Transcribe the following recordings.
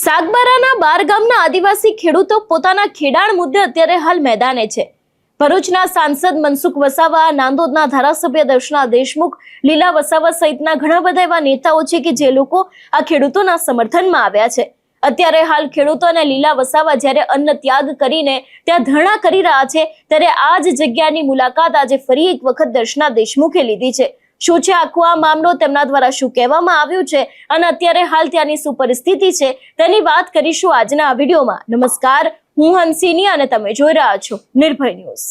સાગબારાના 12 ગામના આદિવાસી ખેડૂતો પોતાના ખેડાણ મુદ્દે અત્યારે હાલ મેદાને છે। ભરૂચના સાંસદ મનસુખ વસાવા, નાંદોદના ધારાસભ્ય દર્શના દેશમુખ, લીલા વસાવા સહિતના ઘણા બધા એવા નેતાઓ છે કે જે લોકો આ ખેડૂતોના સમર્થનમાં આવ્યા છે। અત્યારે હાલ ખેડૂતો અને લીલા વસાવા જ્યારે અન્ન ત્યાગ કરીને ત્યાં ધરણા કરી રહ્યા છે, ત્યારે આ જ જગ્યાની મુલાકાત આજે ફરી એક વખત દર્શના દેશમુખે લીધી છે। શું છે આખો આ મામલો, તેમના દ્વારા શું કહેવામાં આવ્યું છે અને અત્યારે હાલ ત્યાંની શું પરિસ્થિતિ છે તેની વાત કરીશું આજના આ વિડીયોમાં। નમસ્કાર, હું હંસિની અને તમે જોઈ રહ્યા છો નિર્ભય ન્યૂઝ।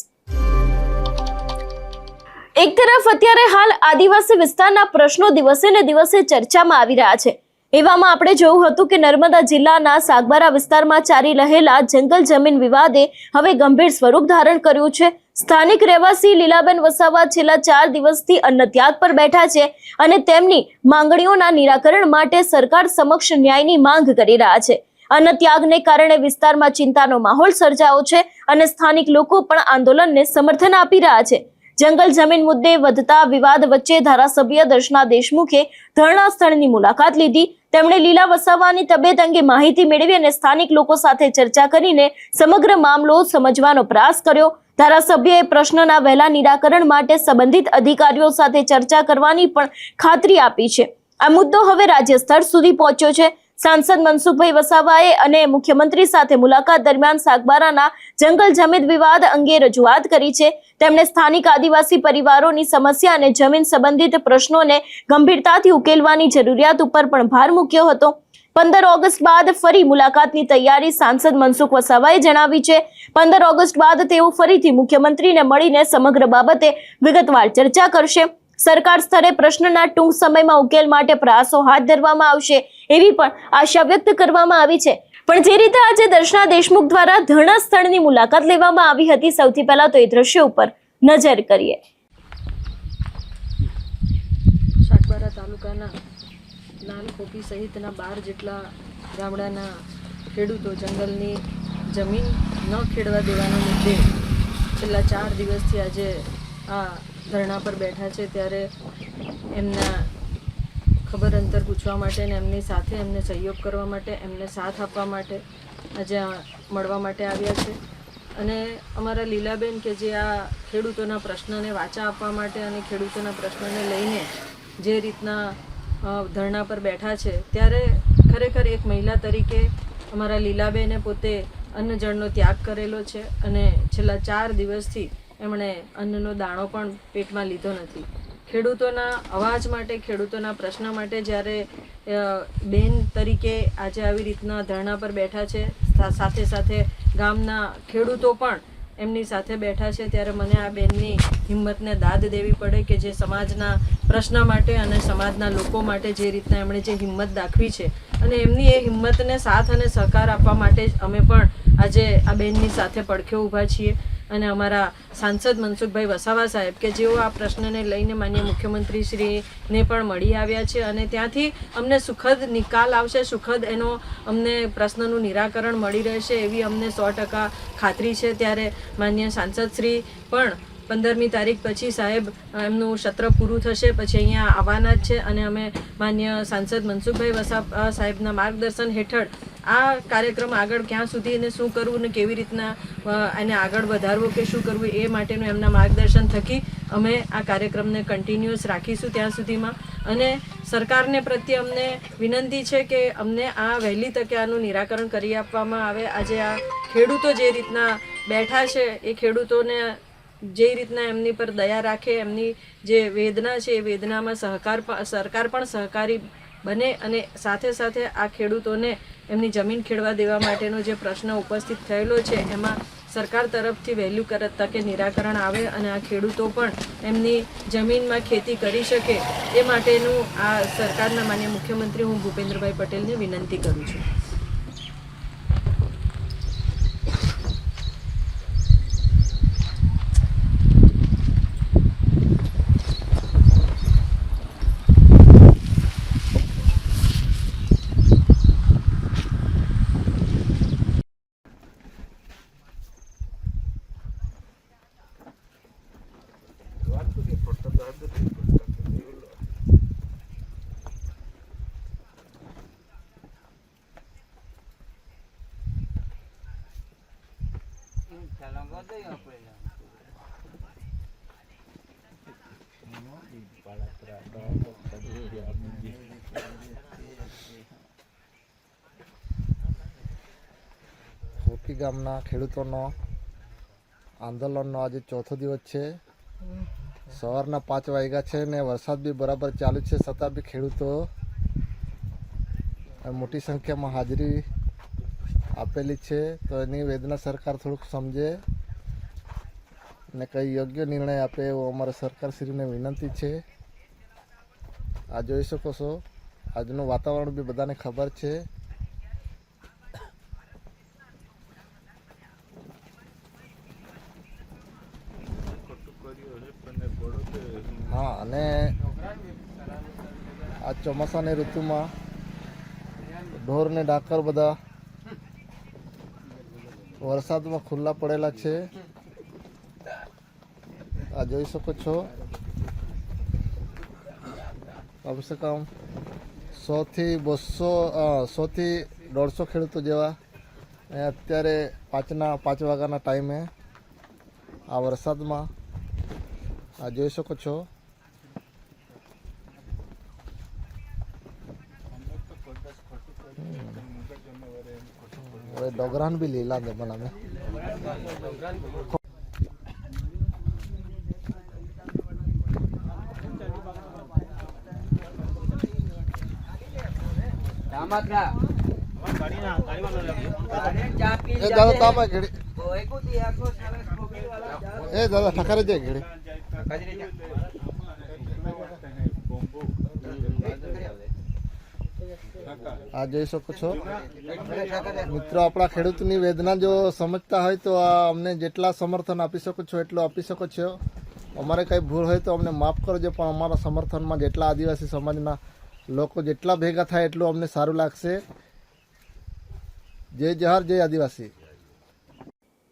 એક તરફ અત્યારે હાલ આદિવાસી વિસ્તારના પ્રશ્નો દિવસે ને દિવસે ચર્ચામાં આવી રહ્યા છે। એવામાં આપણે જોયું હતું કે નર્મદા જિલ્લાના સાગબારા વિસ્તારમાં ચાલી રહેલા જંગલ જમીન વિવાદે હવે ગંભીર સ્વરૂપ ધારણ કર્યું છે। સ્થાનિક રહેવાસી લીલાબેન વસાવા છેલ્લા 4 દિવસથી અન્ન ત્યાગ પર બેઠા છે અને તેમની માંગણીઓના નિરાકરણ માટે સરકાર સમક્ષ ન્યાયની માંગ કરી રહ્યા છે। અન્ન ત્યાગને કારણે વિસ્તારમાં ચિંતાનો માહોલ સર્જાયો છે અને સ્થાનિક લોકો પણ આંદોલનને સમર્થન આપી રહ્યા છે। જંગલ જમીન મુદ્દે વધતા વિવાદ વચ્ચે ધારાસભ્ય દર્શના દેશમુખે ધરણા સ્થળની મુલાકાત લીધી। તેમણે લીલા વસાવાની તબિયત અંગે માહિતી મેળવી અને સ્થાનિક લોકો સાથે ચર્ચા કરીને સમગ્ર મામલો સમજવાનો પ્રયાસ કર્યો। ધારાસભ્યએ પ્રશ્નના વહેલા નિરાકરણ માટે સંબંધિત અધિકારીઓ સાથે ચર્ચા કરવાની પણ ખાતરી આપી છે। આ મુદ્દો હવે રાજ્ય સ્તર સુધી પહોંચ્યો છે। સાંસદ મનસુખભાઈ વસાવાએ અને મુખ્યમંત્રી સાથે મુલાકાત દરમિયાન સાગબારાના જંગલ જમીન વિવાદ અંગે રજૂઆત કરી છે। તેમણે સ્થાનિક આદિવાસી પરિવારોની સમસ્યા અને જમીન સંબંધિત પ્રશ્નોને ગંભીરતાથી ઉકેલવાની જરૂરિયાત ઉપર પણ ભાર મૂક્યો હતો। 15 ઓગસ્ટ બાદ ફરી મુલાકાતની તૈયારી સાંસદ મનસુખ વસાવાએ જણાવી છે। 15 ઓગસ્ટ બાદ તેઓ ફરીથી મુખ્યમંત્રીને મળીને સમગ્ર બાબતે વિગતવાર ચર્ચા કરશે। સરકાર સ્તરે પ્રશ્નના ટૂંક સમયમાં ઉકેલ માટે પ્રયાસો હાથ ધરવામાં આવશે એવી પણ આશા વ્યક્ત કરવામાં આવી છે। પણ જે રીતે આજે દર્શના દેશમુખ દ્વારા ધરણા સ્થળની મુલાકાત લેવામાં આવી હતી, સૌથી પહેલા તો એ દ્રશ્ય ઉપર નજર કરીએ। સાગબારા તાલુકાના નાનખોપી સહિતના 12 જેટલા ગામડાના ખેડૂતો જંગલની જમીન ન ખેડવા દેવાના મુદ્દે છેલ્લા 4 દિવસથી આજે આ ધરણા પર બેઠા છે। ત્યારે એમના ખબર અંતર પૂછવા માટે અને એમની સાથે એમને સહયોગ કરવા માટે, એમને સાથ આપવા માટે આજે મળવા માટે આવ્યા છે। અને અમારા લીલાબેન કે જે આ ખેડૂતોના પ્રશ્નને વાચા આપવા માટે અને ખેડૂતોના પ્રશ્નને લઈને જે રીતના ધરણા પર બેઠા છે, ત્યારે ખરેખર એક મહિલા તરીકે અમારા લીલાબેને પોતે અન્ન જળનો ત્યાગ કરેલો છે અને છેલ્લા 4 દિવસથી એમણે અન્નનો દાણો પણ પેટમાં લીધો નથી। ખેડૂતોના અવાજ માટે, ખેડૂતોના પ્રશ્ન માટે જ્યારે બેન તરીકે આજે આવી રીતના ધરણા પર બેઠા છે, સાથે સાથે ગામના ખેડૂતો પણ એમની સાથે બેઠા છે, ત્યારે મને આ બેનની હિંમતને દાદ દેવી પડે કે જે સમાજના પ્રશ્ન માટે અને સમાજના લોકો માટે જે રીતના એમણે જે હિંમત દાખવી છે અને એમની એ હિંમતને સાથ અને સહકાર આપવા માટે જ અમે પણ આજે આ બેનની સાથે પડખે ઊભા છીએ। અને અમારા સાંસદ મનસુખભાઈ વસાવા સાહેબ કે જેઓ આ પ્રશ્નને લઈને માનનીય મુખ્યમંત્રી શ્રીને પણ મળી આવ્યા છે અને ત્યાંથી અમને સુખદ નિકાલ આવશે, સુખદ એનો અમને પ્રશ્નનું નિરાકરણ મળી રહેશે એવી અમને 100% ખાતરી છે। ત્યારે માનનીય સાંસદ શ્રી પણ 15મી તારીખ પછી સાહેબ એમનું સત્ર પૂરું થશે પછી અહીંયા આવવાના જ છે અને અમે માનનીય સાંસદ મનસુખભાઈ વસાવા સાહેબના માર્ગદર્શન હેઠળ આ કાર્યક્રમ આગળ ક્યાં સુધી એને શું કરવું ને કેવી રીતના એને આગળ વધારવો કે શું કરવું એ માટેનું એમના માર્ગદર્શન થકી અમે આ કાર્યક્રમને કન્ટિન્યુઅસ રાખીશું ત્યાં સુધીમાં। અને સરકારને પ્રત્યે અમને વિનંતી છે કે અમને આ વહેલી તકે આનું નિરાકરણ કરી આપવામાં આવે। આજે આ ખેડૂતો જે રીતના બેઠા છે એ ખેડૂતોને જે રીતના એમની પર દયા રાખે, એમની જે વેદના છે એ વેદનામાં સરકાર પણ સહકારી બને અને સાથે સાથે આ ખેડૂતોને એમની જમીન ખેડવા દેવા માટેનો જે પ્રશ્ન ઉપસ્થિત થયેલો છે એમાં સરકાર તરફથી વહેલું તકે નિરાકરણ આવે અને આ ખેડૂતો પણ એમની જમીનમાં ખેતી કરી શકે એ માટેનું આ સરકારના માનનીય મુખ્યમંત્રી હું ભૂપેન્દ્રભાઈ પટેલને વિનંતી કરું છું। કોપી ગામના ખેડૂતોનો આંદોલનનો આજે ચોથો દિવસ છે. સવારના 5 વાગ્યા છે ને વરસાદ બી બરાબર ચાલુ છે, છતાં બી ખેડૂતો મોટી સંખ્યામાં હાજરી આપેલી છે. તો એની વેદના સરકાર થોડુંક સમજે ને કંઈ યોગ્ય નિર્ણય આપે એવો અમારા સરકારશ્રીને વિનંતી છે. આ જોઈ શકો છો, આજનું વાતાવરણ બી બધાને ખબર છે. હા, અને આ ચોમાસાની ઋતુમાં ઢોર ને ડાકર બધા વરસાદમાં ખુલ્લા પડેલા છે. આ જોઈ શકો છો, કમસે કમ 100 થી 150 ખેડૂતો જેવા અત્યારે 5 વાગ્યાના ટાઈમે આ વરસાદમાં આ જોઈ શકો છો. હવે ડોગરાન બી લીલા દે બનાવે. એ દાદા તાપા ઘડી એ દાદા ઠકારે જાય ઘડી. આ જોઈ શકો છો મિત્રો, આપણા ખેડૂતની વેદના જો સમજતા હોય તો આ અમને જેટલા સમર્થન આપી શકો છો એટલું આપી શકો છો. અમારે કંઈ ભૂલ હોય તો અમને માફ કરજો, પણ અમારા સમર્થનમાં જેટલા આદિવાસી સમાજના લોકો જેટલા ભેગા થાય એટલું અમને સારું લાગશે. જય જવાહર, જય આદિવાસી.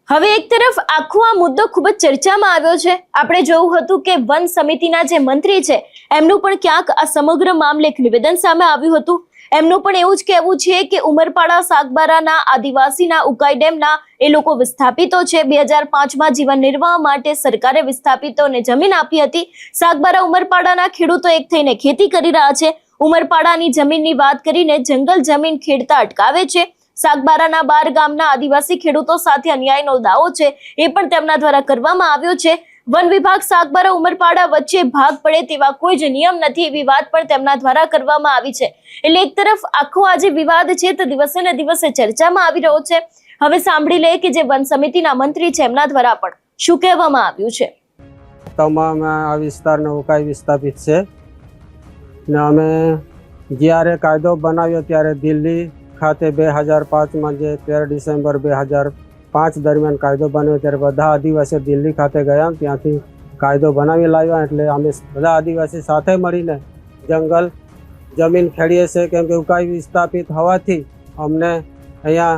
હવે એક તરફ આખો આ મુદ્દો ખૂબ જ ચર્ચામાં આવ્યો છે. આપણે જોયું હતું કે વન સમિતિના જે મંત્રી છે એમનું પણ ક્યાંક આ સમગ્ર મામલે એક નિવેદન સામે આવ્યું હતું. એમનું પણ એવું જ કહેવું છે કે ઉમરપાડા સાગબારાના આદિવાસીના ઉકાઈ ડેમના એ લોકો વિસ્થાપિતો છે. 2005માં જીવન નિર્વાહ માટે સરકારે વિસ્થાપિતોને જમીન આપી હતી. સાગબારા ઉમરપાડાના ખેડૂતો એક થઈને ખેતી કરી રહ્યા છે. ઉમરપાડાની જમીનની વાત કરીને જંગલ જમીન ખેડતા અટકાવે છે. સાગબારાના 12 ગામના આદિવાસી ખેડૂતો સાથે અન્યાયનો દાવો છે એ પણ તેમના દ્વારા કરવામાં આવ્યો છે. વન વિભાગ સાગબારા ઉમરપાડા વચ્ચે ભાગ પડે તેવા કોઈ જ નિયમ નથી એવી વાત પણ તેમના દ્વારા કરવામાં આવી છે. એટલે એક તરફ આખો આ જે વિવાદ છે તે દિવસે ને દિવસે ચર્ચામાં આવી રહ્યો છે. હવે સાંભળી લે કે જે વન સમિતિના મંત્રી છે એમના દ્વારા પણ શું કહેવામાં આવ્યું છે. તમામ આ વિસ્તારના ઉકાઈ વિસ્થાપિત છે ને અમે જ્યારે કાયદો બનાવ્યો ત્યારે દિલ્હી ખાતે 2005માં જે 13 ડિસેમ્બર 2005 દરમિયાન કાયદો બન્યો ત્યારે બધા આદિવાસીઓ દિલ્હી ખાતે ગયા, ત્યાંથી કાયદો બનાવી લાવ્યા. એટલે અમે બધા આદિવાસી સાથે મળીને જંગલ જમીન ખેડીએ છીએ, કેમ કે ઉકાઈ વિસ્થાપિત હોવાથી અમને અહીંયા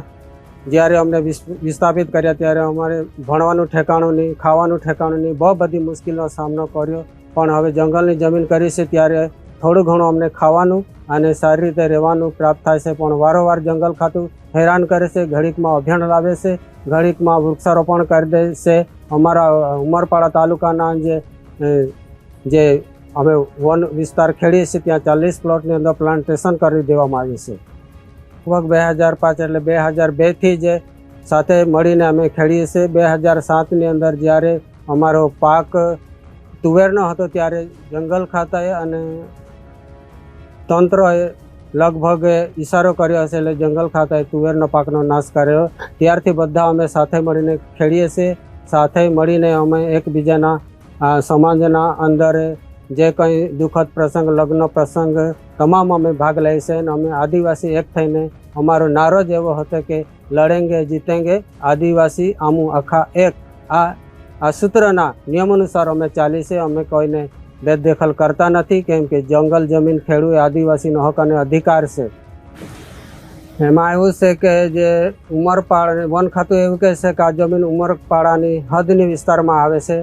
જ્યારે અમને વિસ્થાપિત કર્યા ત્યારે અમારે ભણવાનું ઠેકાણું નહીં, ખાવાનું ઠેકાણું નહીં, બહુ બધી મુશ્કેલીનો સામનો કર્યો. પણ હવે જંગલની જમીન કરી છે ત્યારે થોડું ઘણું અમને ખાવાનું અને સારી રીતે રહેવાનું પ્રાપ્ત થાય છે. પણ વારંવાર જંગલ ખાતું હેરાન કરે છે, ઘડીકમાં અભિયાન લાવે છે, ઘડીકમાં વૃક્ષારોપણ કરી દે છે. અમારા ઉમરપાડા તાલુકાના જે અમે વન વિસ્તાર ખેડીએ છીએ ત્યાં 40 પ્લોટની અંદર પ્લાન્ટેશન કરી દેવામાં આવ્યું છે. લગભગ 2005 એટલે 2002થી જે સાથે મળીને અમે ખેડીએ છીએ. 2007ની અંદર જ્યારે અમારો પાક તુવેરનો હતો ત્યારે જંગલ ખાતાએ અને તંત્રએ લગભગ ઈશારો કર્યો હશે એટલે જંગલ ખાતાએ તુવેરનો પાકનો નાશ કર્યો. ત્યારથી બધા અમે સાથે મળીને ખેડીએ છીએ. સાથે મળીને અમે એકબીજાના સમાજના અંદર જે કંઈ દુઃખદ પ્રસંગ, લગ્ન પ્રસંગ તમામ અમે ભાગ લઈએ છીએ. અને અમે આદિવાસી એક થઈને અમારો નારો જ એવો હતો કે લડેંગે જીતેંગે આદિવાસી આમું આખા એક. આ સૂત્રના નિયમ અનુસાર અમે ચાલી છે. અમે કોઈને બેદખલ કરતા નથી, કેમ કે જંગલ જમીન ખેડવું એ આદિવાસીનો હક અને અધિકાર છે. એમાં એવું છે કે જે ઉમરપાડા વન ખાતું એવું કહે છે કે આ જમીન ઉમરપાડાની હદની વિસ્તારમાં આવે છે,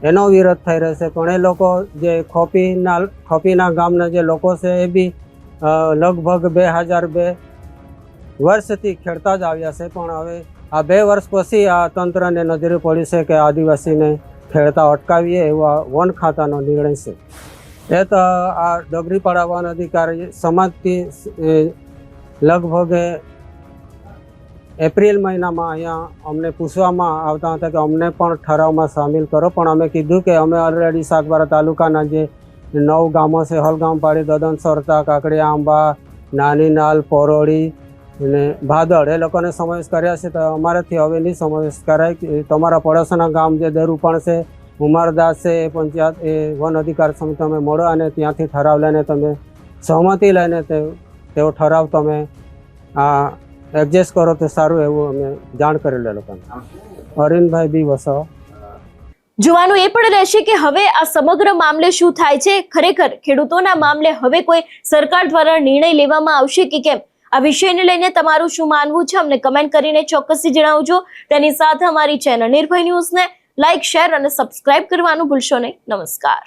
એનો વિરોધ થઈ રહ્યો છે. પણ એ લોકો જે ખોપીના ગામના જે લોકો છે એ બી લગભગ 2002 વર્ષથી ખેડતા જ આવ્યા છે. પણ હવે આ 2 વર્ષ પછી આ તંત્રને નજરે પડી છે કે આદિવાસીને ખેડતા અટકાવીએ એવો આ વન ખાતાનો નિર્ણય છે. એ તો આ ડગરીપાડા વન અધિકારી સમાજથી લગભગ એપ્રિલ મહિનામાં અહીંયા અમને પૂછવામાં આવતા હતા કે અમને પણ ઠરાવમાં સામેલ કરો, પણ અમે કીધું કે અમે ઓલરેડી સાગબારા તાલુકાના જે 9 ગામો છે, હલગામપાડી, દદન, સરતા, કાકડિયા, આંબા, નાની નાલ, પોરોળી અને ભાદળ, એ લોકોને સમાવેશ કર્યા છે. તો અમારાથી હવે નહીં સમાવેશ કરાય. તમારા પડોશના ગામ જે દરુપણ છે, ઉમરદાસ છે, એ પંચાયત એ વન અધિકાર સમિતિ તમે મળો અને ત્યાંથી ઠરાવ લઈને તમે સહમતિ લઈને તેઓ ઠરાવ તમે આ એડજસ્ટ કરો તો સારું એવું અમે જાણ કરેલ લોકોને. અરવિંદભાઈ બી વસાવા. જોવાનું એ પણ રહેશે કે હવે આ સમગ્ર મામલે શું થાય છે. ખરેખર ખેડૂતોના મામલે હવે કોઈ સરકાર દ્વારા નિર્ણય લેવામાં આવશે કે કેમ, આ વિષયને લઈને તમારું શું માનવું છે અમને કમેન્ટ કરીને ચોક્કસથી જણાવજો. તેની સાથે અમારી ચેનલ નિર્ભય ન્યૂઝને લાઇક, શેર અને સબસ્ક્રાઇબ કરવાનું ભૂલશો નહીં. નમસ્કાર.